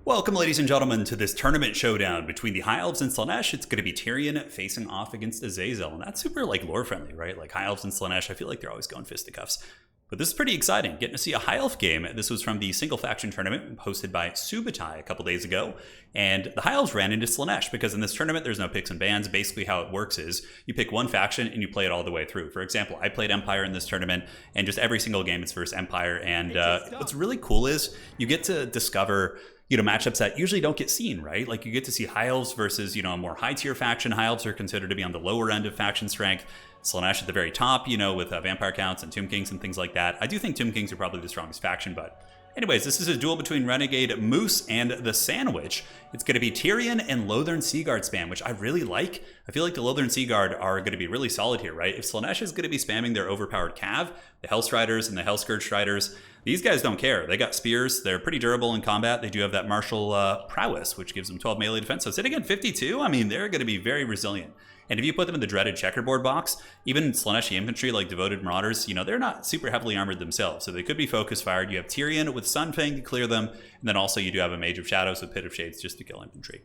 Welcome, ladies and gentlemen, to this tournament showdown between the High Elves and Slaanesh. It's going to be Turin facing off against Azazel, and that's super lore friendly, right? Like High Elves and Slaanesh, I feel like they're always going fisticuffs. But this is pretty exciting, getting to see a High Elf game. This was from the single faction tournament hosted by Subutai a couple days ago, and the High Elves ran into Slaanesh because in this tournament there's no picks and bans. Basically how it works is you pick one faction and you play it all the way through. For example, I played Empire in this tournament, and just every single game it's versus Empire, and what's really cool is you get to discover matchups that usually don't get seen, right? Like you get to see High Elves versus, a more high tier faction. High Elves are considered to be on the lower end of faction strength. Slaanesh at the very top, with Vampire Counts and Tomb Kings and things like that. I do think Tomb Kings are probably the strongest faction, but anyways, this is a duel between Renegade Moose and the Sandwich. It's going to be Tyrion and Lothern Seaguard spam, which I really like. I feel like the Lothern Seaguard are going to be really solid here, right? If Slaanesh is going to be spamming their overpowered cav, the Hellstriders and the Hellscourge Striders, these guys don't care. They got spears. They're pretty durable in combat. They do have that martial prowess, which gives them 12 melee defense. So sitting at 52, I mean, they're going to be very resilient. And if you put them in the dreaded checkerboard box, even Slaaneshi infantry like Devoted Marauders, they're not super heavily armored themselves. So they could be focus fired. You have Tyrion with Sunfang to clear them. And then also you do have a Mage of Shadows with Pit of Shades just to kill infantry.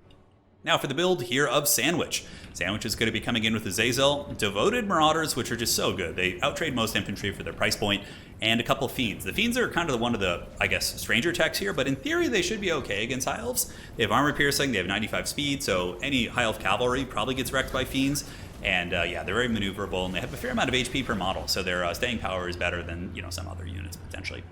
Now for the build here of Sandwich. Sandwich is going to be coming in with Azazel, Devoted Marauders, which are just so good. They outtrade most infantry for their price point, and a couple Fiends. The Fiends are kind of one of the, stranger techs here, but in theory they should be okay against High Elves. They have armor piercing, they have 95 speed, so any High Elf cavalry probably gets wrecked by Fiends. And they're very maneuverable, and they have a fair amount of HP per model, so their staying power is better than some other units potentially.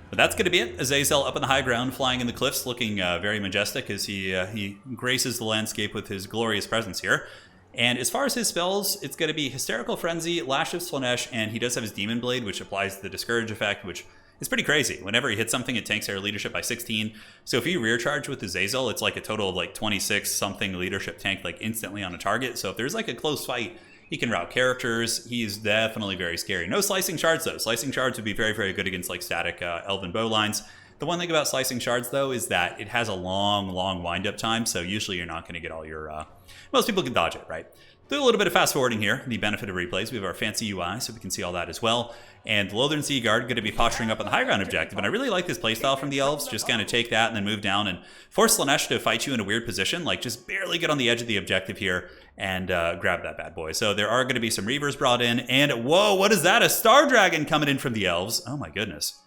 But that's going to be it. Azazel up on the high ground, flying in the cliffs, looking very majestic as he graces the landscape with his glorious presence here. And as far as his spells, it's going to be Hysterical Frenzy, Lash of Slaanesh, and he does have his Demon Blade, which applies the Discourage effect, which is pretty crazy. Whenever he hits something, it tanks air leadership by 16. So if you rear charge with Azazel, it's like a total of 26 something leadership tank instantly on a target. So if there's a close fight, he can route characters. He's definitely very scary. No Slicing Shards, though. Slicing Shards would be very, very good against static Elven bow lines. The one thing about Slicing Shards, though, is that it has a long wind-up time, so usually you're not going to get all your... most people can dodge it, right? Do a little bit of fast-forwarding here. The benefit of replays, we have our fancy UI, so we can see all that as well. And Lothern Seaguard going to be posturing up on the high ground objective, and I really like this playstyle from the Elves. Just kind of take that and then move down and force Slaanesh to fight you in a weird position, just barely get on the edge of the objective here and grab that bad boy. So there are going to be some Reavers brought in, and whoa, what is that? A Star Dragon coming in from the Elves. Oh my goodness.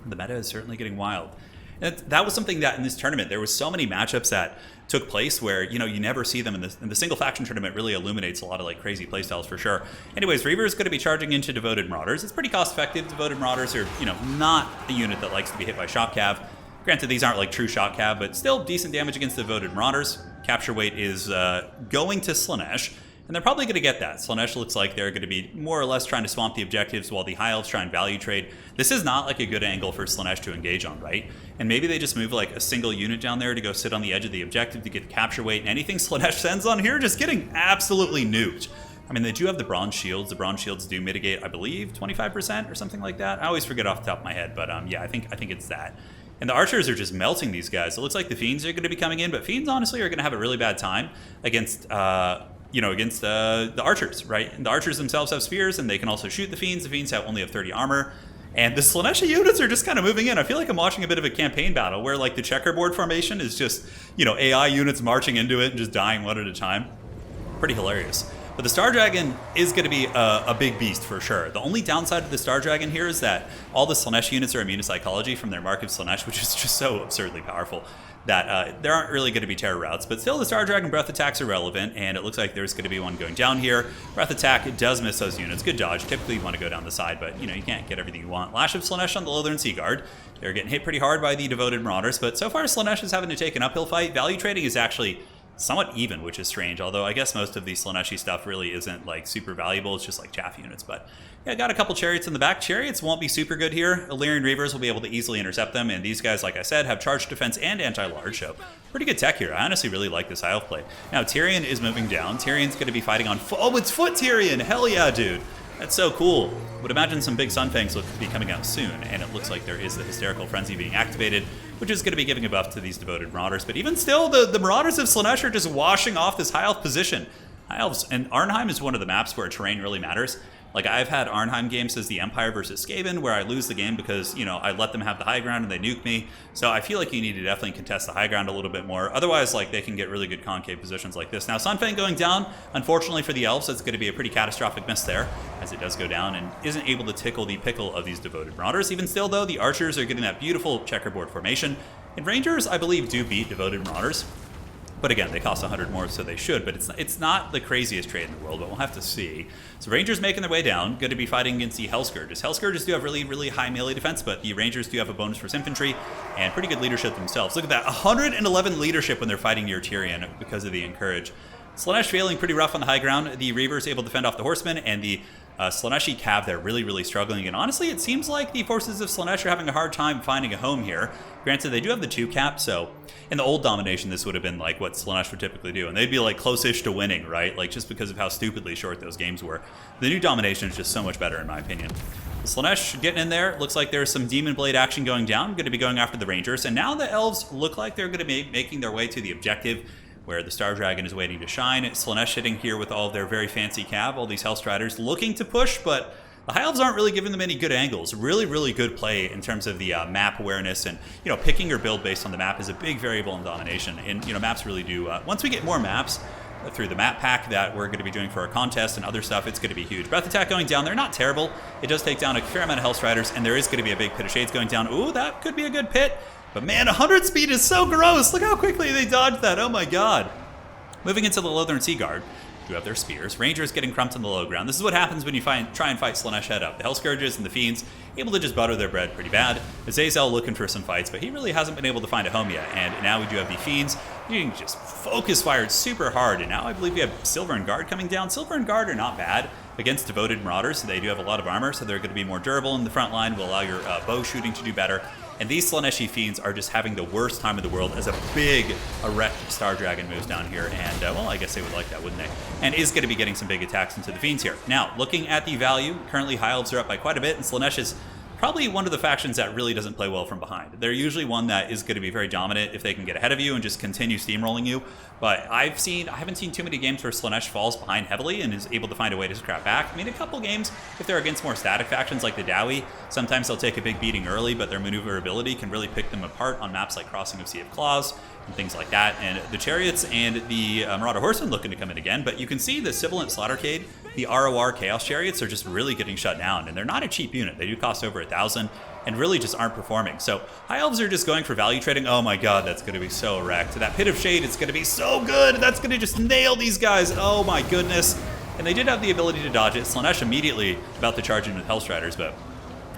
The meta is certainly getting wild. And that was something that in this tournament, there was so many matchups that took place where, you never see them in the single faction tournament. Really illuminates a lot of crazy playstyles for sure. Anyways, Reaver is going to be charging into Devoted Marauders. It's pretty cost effective. Devoted Marauders are, not a unit that likes to be hit by shock cav. Granted, these aren't true shock cav, but still decent damage against Devoted Marauders. Capture weight is going to Slaanesh, and they're probably going to get that. Slaanesh looks like they're going to be more or less trying to swamp the objectives while the High Elves try and value trade. This is not a good angle for Slaanesh to engage on, right? And maybe they just move a single unit down there to go sit on the edge of the objective to get capture weight, and anything Slaanesh sends on here just getting absolutely nuked. I mean, they do have the Bronze Shields. The Bronze Shields do mitigate, I believe, 25% or something like that. I always forget off the top of my head, but yeah, I think it's that. And the Archers are just melting these guys. It looks like the Fiends are going to be coming in, but Fiends honestly are going to have a really bad time against against the Archers, right? And the Archers themselves have spears, and they can also shoot the Fiends. The Fiends only have 30 armor. And the Slaaneshi units are just kind of moving in. I feel like I'm watching a bit of a campaign battle where the checkerboard formation is just, AI units marching into it and just dying one at a time. Pretty hilarious. But the Star Dragon is going to be a big beast for sure. The only downside of the Star Dragon here is that all the Slaanesh units are immune to psychology from their Mark of Slaanesh, which is just so absurdly powerful that there aren't really going to be terror routes. But still, the Star Dragon breath attacks are relevant, and it looks like there's going to be one going down here. Breath attack, it does miss those units. Good dodge. Typically, you want to go down the side, but you can't get everything you want. Lash of Slaanesh on the Lothern Seaguard. They're getting hit pretty hard by the Devoted Marauders, but so far Slaanesh is having to take an uphill fight. Value trading is actually somewhat even, which is strange, although I guess most of the Slaaneshi stuff really isn't super valuable. It's just chaff units. But yeah, got a couple Chariots in the back. Chariots won't be super good here. Illyrian Reavers will be able to easily intercept them, and these guys, like I said, have charge defense and anti-large, so pretty good tech here. I honestly really like this High Elf play. Now Tyrion is moving down. Tyrion's going to be fighting on oh, it's Foot Tyrion! Hell yeah, dude! That's so cool. Would imagine some big Sunfangs will be coming out soon, and it looks like there is the Hysterical Frenzy being activated, which is going to be giving a buff to these Devoted Marauders. But even still, the Marauders of Slaanesh are just washing off this High Elf position. High Elves, and Arnheim is one of the maps where terrain really matters. Like, I've had Arnheim games as the Empire versus Skaven where I lose the game because, you know, I let them have the high ground and they nuke me. So I feel like you need to definitely contest the high ground a little bit more. Otherwise, like, they can get really good concave positions like this. Now, Sunfang going down, unfortunately for the Elves, it's going to be a pretty catastrophic miss there, as it does go down and isn't able to tickle the pickle of these Devoted Marauders. Even still, though, the Archers are getting that beautiful checkerboard formation. And Rangers, I believe, do beat Devoted Marauders. But again, they cost 100 more, so they should. But it's not the craziest trade in the world, but we'll have to see. So Rangers making their way down, going to be fighting against the Hellscourges. Hellscourges do have really, really high melee defense, but the Rangers do have a bonus for infantry and pretty good leadership themselves. Look at that, 111 leadership when they're fighting near Tyrion because of the Encourage. Slaanesh failing pretty rough on the high ground. The Reavers able to fend off the Horsemen, and the Slaaneshi Cav, they're really, really struggling. And honestly, it seems like the forces of Slaanesh are having a hard time finding a home here. Granted, they do have the 2 cap, so in the old domination, this would have been like what Slaanesh would typically do. And they'd be like close-ish to winning, right? Like just because of how stupidly short those games were. The new domination is just so much better in my opinion. Slaanesh getting in there. Looks like there's some Demon Blade action going down. Going to be going after the Rangers. And now the Elves look like they're going to be making their way to the objective, where the Star Dragon is waiting to shine. Slaanesh hitting here with all of their very fancy cav, all these Hellstriders looking to push, but the High Elves aren't really giving them any good angles. Really, really good play in terms of the map awareness, and you know, picking your build based on the map is a big variable in domination. And you know, maps really do. Once we get more maps through the map pack that we're going to be doing for our contest and other stuff, it's going to be huge. Breath Attack going down, they're not terrible. It does take down a fair amount of Hellstriders, and there is going to be a big Pit of Shades going down. Ooh, that could be a good pit. But man, 100 speed is so gross. Look how quickly they dodged that. Oh my god. Moving into the Lothern Sea Guard, do have their spears. Rangers getting crumped on the low ground. This is what happens when you try and fight Slaanesh head up. The Hellscourges and the Fiends able to just butter their bread pretty bad. Azazel looking for some fights, but he really hasn't been able to find a home yet. And now we do have the Fiends getting just focus fired super hard. And now I believe we have Silver and Guard coming down. Silver and Guard are not bad against Devoted Marauders. They do have a lot of armor, so they're going to be more durable in the front line. Will allow your bow shooting to do better. And these Slaaneshi Fiends are just having the worst time in the world as a big erect Star Dragon moves down here. And, well, I guess they would like that, wouldn't they? And is going to be getting some big attacks into the Fiends here. Now, looking at the value, currently High Elves are up by quite a bit, and Slaanesh is probably one of the factions that really doesn't play well from behind. They're usually one that is going to be very dominant if they can get ahead of you and just continue steamrolling you. But I haven't seen too many games where Slaanesh falls behind heavily and is able to find a way to scrap back. I mean, a couple games, if they're against more static factions like the Dowie, sometimes they'll take a big beating early, but their maneuverability can really pick them apart on maps like Crossing of Sea of Claws and things like that. And the Chariots and the Marauder Horsemen looking to come in again, but you can see the Sibilant Slaughtercade, the ROR Chaos Chariots are just really getting shut down, and they're not a cheap unit. They do cost over 1,000 and really just aren't performing. So High Elves are just going for value trading. Oh my god, that's going to be so wrecked. That Pit of Shade is going to be so good. That's going to just nail these guys. Oh my goodness. And they did have the ability to dodge it. Slaanesh immediately about to charge in with Hellstriders, but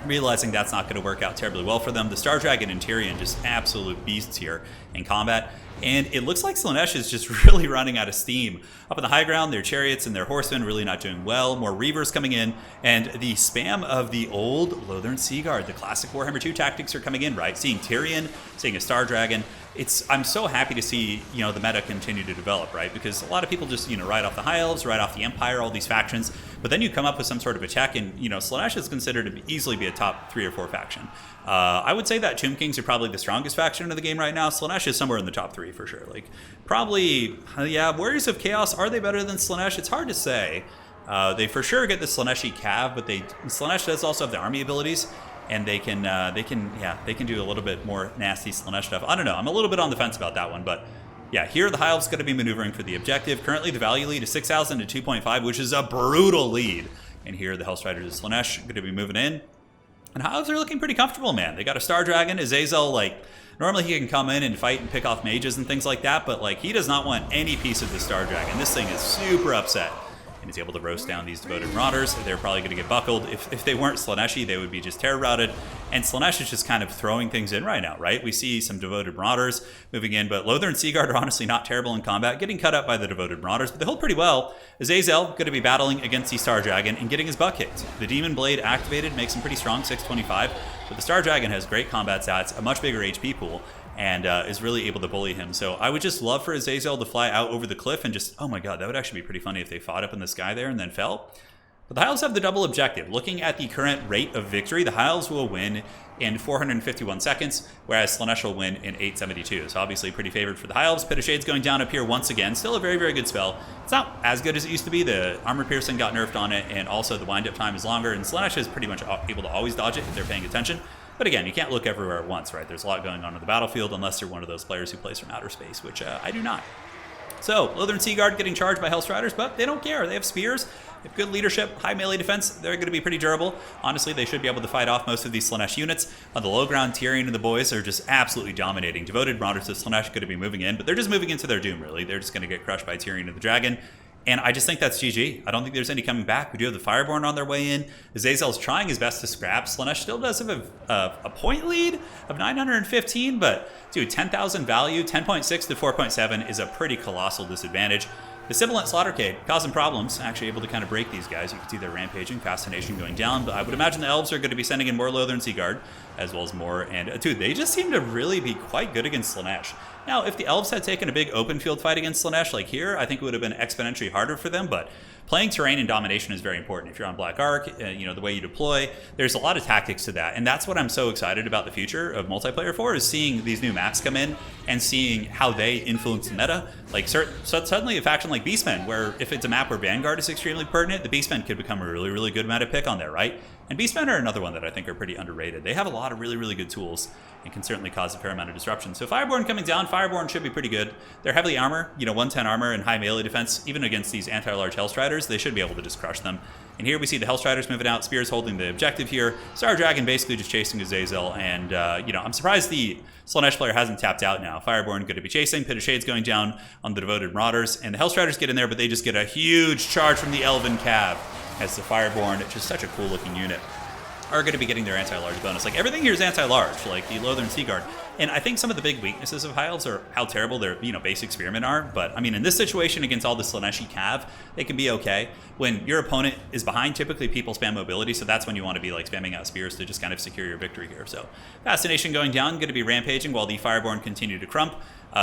realizing that's not going to work out terribly well for them. The Star Dragon and Tyrion just absolute beasts here in combat. And it looks like Slaanesh is just really running out of steam. Up on the high ground, their Chariots and their Horsemen really not doing well. More Reavers coming in, and the spam of the old Lothern Sea Guard, the classic Warhammer 2 tactics are coming in, right? Seeing Tyrion, seeing a Star Dragon. I'm so happy to see, you know, the meta continue to develop, right? Because a lot of people just, you know, write off the High Elves, write off the Empire, all these factions, but then you come up with some sort of attack, and, you know, Slaanesh is considered to easily be a top 3 or 4 faction. I would say that Tomb Kings are probably the strongest faction of the game right now. Slaanesh is somewhere in the top 3 for sure. Like, probably, yeah, Warriors of Chaos, are they better than Slaanesh? It's hard to say. They for sure get the Slaaneshi Cav, but Slaanesh does also have the army abilities, and they can do a little bit more nasty Slaanesh stuff. I don't know. I'm a little bit on the fence about that one, but yeah, here the High Elves going to be maneuvering for the objective. Currently, the value lead is 6,000 to 2.5, which is a brutal lead. And here the Hellstriders and Slaanesh going to be moving in. And High Elves are looking pretty comfortable, man. They got a Star Dragon. Azazel, like, normally he can come in and fight and pick off mages and things like that, but like, he does not want any piece of the Star Dragon. This thing is super upset. And he's able to roast down these Devoted Marauders. They're probably going to get buckled. If they weren't Slaaneshi, they would be just terror routed. And Slaanesh is just kind of throwing things in right now, right? We see some Devoted Marauders moving in, but Lothern Sea Guard are honestly not terrible in combat, getting cut up by the Devoted Marauders, but they hold pretty well. Azazel going to be battling against the Star Dragon and getting his butt kicked. The Demon Blade activated makes him pretty strong, 625, but the Star Dragon has great combat stats, a much bigger HP pool, and is really able to bully him. So I would just love for Azazel to fly out over the cliff and just, oh my god, that would actually be pretty funny if they fought up in the sky there and then fell. But the High Elves have the double objective. Looking at the current rate of victory, the High Elves will win in 451 seconds, whereas Slaanesh will win in 872. So obviously pretty favored for the High Elves. Pit of Shades going down up here once again. Still a very, very good spell. It's not as good as it used to be. The armor piercing got nerfed on it, and also the wind-up time is longer, and Slaanesh is pretty much able to always dodge it if they're paying attention. But again, you can't look everywhere at once, right? There's a lot going on in the battlefield unless you're one of those players who plays from outer space, which I do not. So, Lothern Seaguard getting charged by Hellstriders, but they don't care. They have spears, they have good leadership, high melee defense. They're going to be pretty durable. Honestly, they should be able to fight off most of these Slaanesh units. On the low ground, Tyrion and the boys are just absolutely dominating. Devoted Marauders of Slaanesh going to be moving in, but they're just moving into their doom, really. They're just going to get crushed by Tyrion and the Dragon. And I just think that's GG. I don't think there's any coming back. We do have the Fireborn on their way in. Azazel's trying his best to scrap. Slaanesh still does have a point lead of 915, but dude, 10,000 value, 10.6 to 4.7 is a pretty colossal disadvantage. The Sibilant Slaughtercade causing problems, actually able to kind of break these guys. You can see their rampaging, Fascination going down, but I would imagine the Elves are going to be sending in more Lothern Seaguard, as well as more, and dude, they just seem to really be quite good against Slaanesh. Now, if the Elves had taken a big open field fight against Slaanesh like here, I think it would have been exponentially harder for them, but playing terrain and domination is very important. If you're on Black Ark, you know, the way you deploy, there's a lot of tactics to that, and that's what I'm so excited about the future of multiplayer for, is seeing these new maps come in and seeing how they influence the meta. Like, suddenly a faction like Beastmen, where if it's a map where Vanguard is extremely pertinent, the Beastmen could become a really, really good meta pick on there, right? And Beastmen are another one that I think are pretty underrated. They have a lot of really, really good tools and can certainly cause a fair amount of disruption. So Fireborn coming down, Fireborn should be pretty good. They're heavily armor, you know, 110 armor and high melee defense. Even against these anti-large Hellstriders, they should be able to just crush them. And here we see the Hellstriders moving out, Spears holding the objective here. Star Dragon basically just chasing Azazel, and you know, I'm surprised the Slaanesh player hasn't tapped out now. Fireborn going to be chasing, Pit of Shades going down on the Devoted Marauders, and the Hellstriders get in there, but they just get a huge charge from the Elven Cav as the Fireborn, just such a cool looking unit, are going to be getting their anti-large bonus. Like, everything here is anti-large, like the Lothern Seaguard. And I think some of the big weaknesses of High Elves are how terrible their, you know, basic spearmen are. But, I mean, in this situation against all the Slaaneshi Cav, they can be okay. When your opponent is behind, typically people spam mobility, so that's when you want to be, like, spamming out spears to just kind of secure your victory here. So, Fascination going down, going to be rampaging while the Fireborn continue to crump.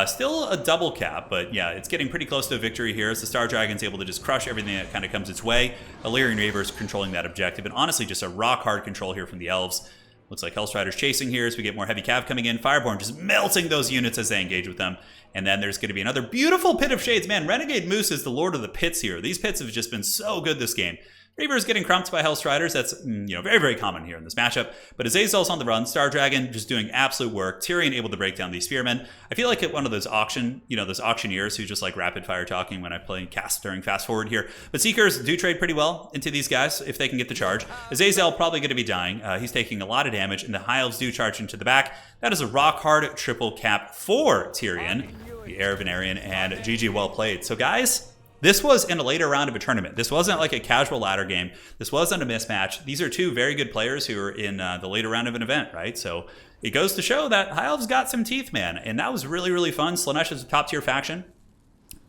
Still a double cap, but yeah, it's getting pretty close to a victory here as the Star Dragon's able to just crush everything that kind of comes its way. Illyrian Reavers controlling that objective, and honestly just a rock-hard control here from the Elves. Looks like Hellstriders chasing here as we get more heavy cav coming in. Fireborn just melting those units as they engage with them. And then there's going to be another beautiful Pit of Shades. Man, Renegade Moose is the lord of the pits here. These pits have just been so good this game. Reavers getting crumped by Hellstriders. That's, you know, very, very common here in this matchup. But Azazel's on the run. Star Dragon just doing absolute work. Tyrion able to break down these spearmen. I feel like at one of those those auctioneers who just like rapid fire talking when I play cast during fast forward here. But Seekers do trade pretty well into these guys if they can get the charge. Azazel probably going to be dying. He's taking a lot of damage, and the High Elves do charge into the back. That is a rock hard triple cap for Tyrion, the heir of Venarian, and GG, well played. So guys, this was in a later round of a tournament. This wasn't like a casual ladder game. This wasn't a mismatch. These are two very good players who are in the later round of an event, right? So it goes to show that High Elves got some teeth, man. And that was really, really fun. Slaanesh is a top tier faction.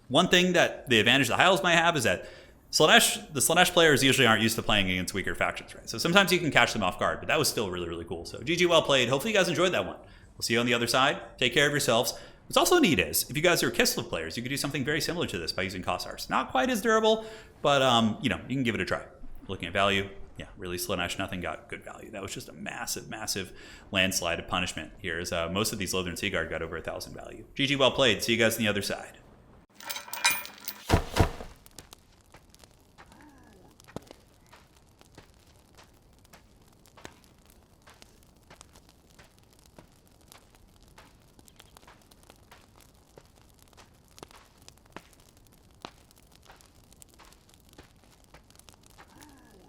One thing that the advantage the High Elves might have is that the Slaanesh players usually aren't used to playing against weaker factions, right? So sometimes you can catch them off guard, but that was still really, really cool. So GG, well played. Hopefully you guys enjoyed that one. We'll see you on the other side. Take care of yourselves. What's also neat is, if you guys are Kislev players, you could do something very similar to this by using Kossars. Not quite as durable, but you know, you can give it a try. Looking at value, yeah, really Slaanesh, nothing got good value. That was just a massive, massive landslide of punishment here, as most of these Lothern Seaguard got over 1,000 value. GG, well played. See you guys on the other side.